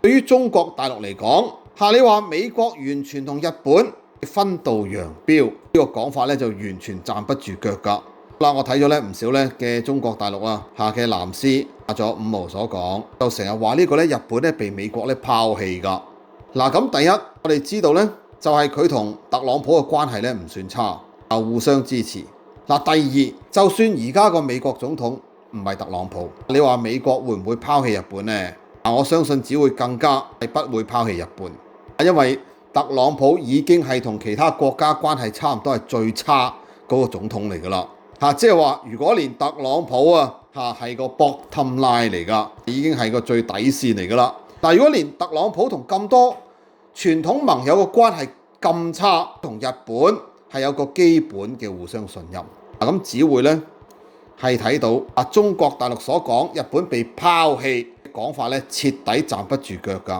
對於中國大陸嚟講，你話美國完全同日本分道揚鑣呢個講法咧，就完全站不住腳㗎。嗱，我睇咗咧唔少咧嘅中國大陸嘅藍絲，仲有五毛所講，就成日話呢個咧日本咧被美國咧拋棄㗎。咁第一我哋知道咧，就係佢同特朗普嘅關係咧唔算差，互相支持。第二，就算而家個美國總統唔係特朗普，你話美國會唔會拋棄日本呢？我相信只會更加係不會拋棄日本，因為特朗普已經係同其他國家關係差唔多係最差嗰個總統嚟㗎啦。即係話如果連特朗普係個 bottom line 嚟㗎，已經係個最底線嚟㗎啦。如果連特朗普同咁多傳統盟友嘅關係咁差，同日本係有個基本嘅互相信任，咁只會呢係睇到中國大陸所講日本被拋棄講法咧，徹底站不住腳㗎。